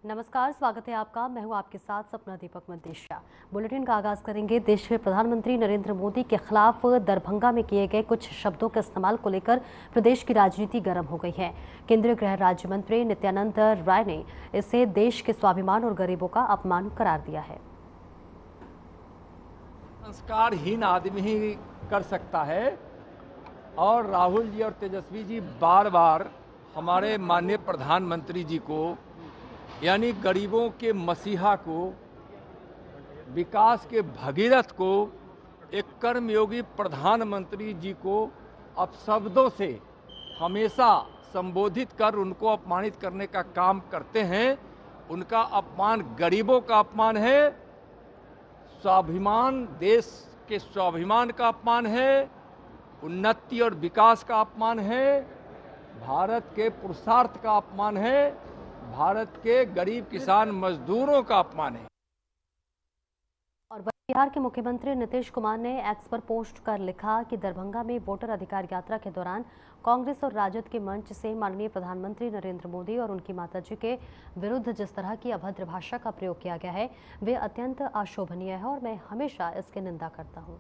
नमस्कार, स्वागत है आपका। मैं हूं आपके साथ सपना दीपक मंदेशिया। बुलेटिन का आगाज करेंगे। देश के प्रधानमंत्री नरेंद्र मोदी के खिलाफ दरभंगा में किए गए कुछ शब्दों के इस्तेमाल को लेकर प्रदेश की राजनीति गर्म हो गई है। केंद्रीय गृह राज्य मंत्री नित्यानंद राय ने इसे देश के स्वाभिमान और गरीबों का अपमान करार दिया है। संस्कारहीन आदमी ही कर सकता है और राहुल जी और तेजस्वी जी बार बार हमारे माननीय प्रधानमंत्री जी को यानी गरीबों के मसीहा को, विकास के भगीरथ को, एक कर्मयोगी प्रधानमंत्री जी को अपशब्दों से हमेशा संबोधित कर उनको अपमानित करने का काम करते हैं। उनका अपमान गरीबों का अपमान है, स्वाभिमान, देश के स्वाभिमान का अपमान है, उन्नति और विकास का अपमान है, भारत के पुरुषार्थ का अपमान है, भारत के गरीब किसान मजदूरों का अपमान है। और बिहार के मुख्यमंत्री नीतीश कुमार ने एक्स पर पोस्ट कर लिखा कि दरभंगा में वोटर अधिकार यात्रा के दौरान कांग्रेस और राजद के मंच से माननीय प्रधानमंत्री नरेंद्र मोदी और उनकी माताजी के विरुद्ध जिस तरह की अभद्र भाषा का प्रयोग किया गया है वे अत्यंत अशोभनीय है और मैं हमेशा इसकी निंदा करता हूं।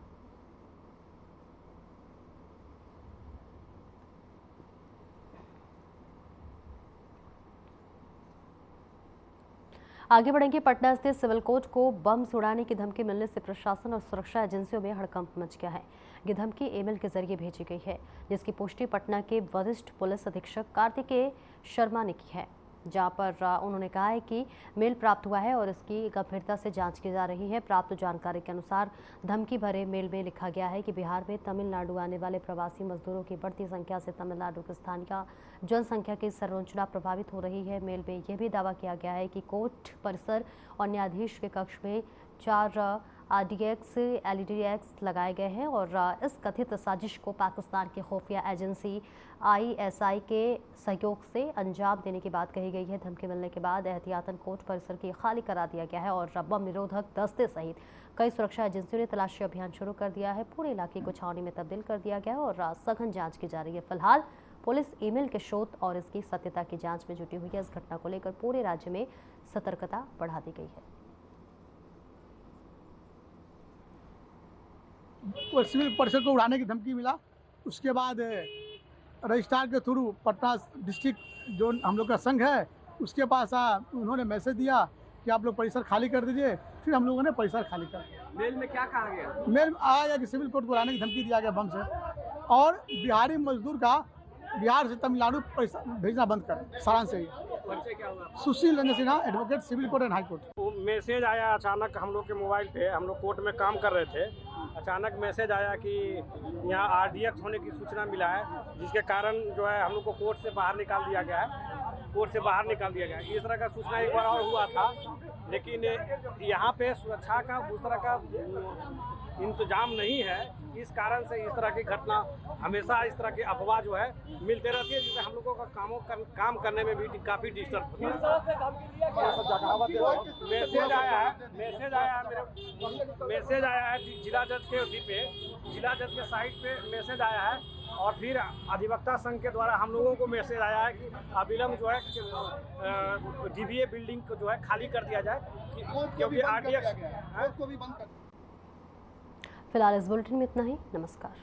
आगे बढ़ेंगे। पटना स्थित सिविल कोर्ट को बम उड़ाने की धमकी मिलने से प्रशासन और सुरक्षा एजेंसियों में हड़कंप मच गया है। ये धमकी ईमेल के जरिए भेजी गई है, जिसकी पुष्टि पटना के वरिष्ठ पुलिस अधीक्षक कार्तिकेय शर्मा ने की है, जहां पर उन्होंने कहा है कि मेल प्राप्त हुआ है और इसकी गंभीरता से जांच की जा रही है। प्राप्त जानकारी के अनुसार धमकी भरे मेल में लिखा गया है कि बिहार में तमिलनाडु आने वाले प्रवासी मजदूरों की बढ़ती संख्या से तमिलनाडु की स्थानीय जनसंख्या की संरचना प्रभावित हो रही है। मेल में यह भी दावा किया गया है कि कोर्ट परिसर और न्यायाधीश के कक्ष में 4 RDX LEDX लगाए गए हैं और इस कथित साजिश को पाकिस्तान की खुफिया एजेंसी ISI के सहयोग से अंजाम देने की बात कही गई है। धमकी मिलने के बाद एहतियातन कोर्ट परिसर की खाली करा दिया गया है और बम निरोधक दस्ते सहित कई सुरक्षा एजेंसियों ने तलाशी अभियान शुरू कर दिया है। पूरे इलाके को छावनी में तब्दील कर दिया गया है और सघन जांच की जा रही है। फिलहाल पुलिस ईमेल के शोध और इसकी सत्यता की जांच में जुटी हुई है। इस घटना को लेकर पूरे राज्य में सतर्कता बढ़ा दी गई है। सिविल परिषद को उड़ाने की धमकी मिला, उसके बाद रजिस्ट्रार के थ्रू पटना डिस्ट्रिक्ट जो हम लोग का संघ है उसके पास उन्होंने मैसेज दिया कि आप लोग परिसर खाली कर दीजिए। फिर हम लोगों ने परिसर खाली कर दिया। मेल में क्या कहा गया? मेल आया गया कि सिविल कोर्ट को उड़ाने की धमकी दिया गया बम से, और बिहारी मजदूर का बिहार से तमिलनाडु भेजना बंद करें। सारांश से Sushil Ranjan Sinha, advocate, civil court and high court. वो मैसेज आया अचानक हम लोग के मोबाइल पे, हम लोग कोर्ट में काम कर रहे थे। अचानक मैसेज आया कि यहाँ RDX होने की सूचना मिला है, जिसके कारण जो है हम लोग को कोर्ट से बाहर निकाल दिया गया है। कोर्ट से बाहर निकाल दिया गया है। इस तरह का सूचना एक बार और हुआ था, लेकिन यहाँ पे सुरक्षा का उस तरह का इंतजाम नहीं है। इस कारण से इस तरह की घटना हमेशा, इस तरह की अफवाह जो है मिलते रहती है, जिससे हम लोगों का काम करने में भी काफ़ी डिस्टर्ब होता है। मैसेज आया है जिला जज के जिला जज के साइट पे मैसेज आया है, और फिर अधिवक्ता संघ के द्वारा हम लोगों को मैसेज आया है कि अविलंब जो है DBA बिल्डिंग को जो है खाली कर दिया जाए, क्योंकि RDX को भी बंद कर। फिलहाल इस बुलेटिन में इतना ही। नमस्कार।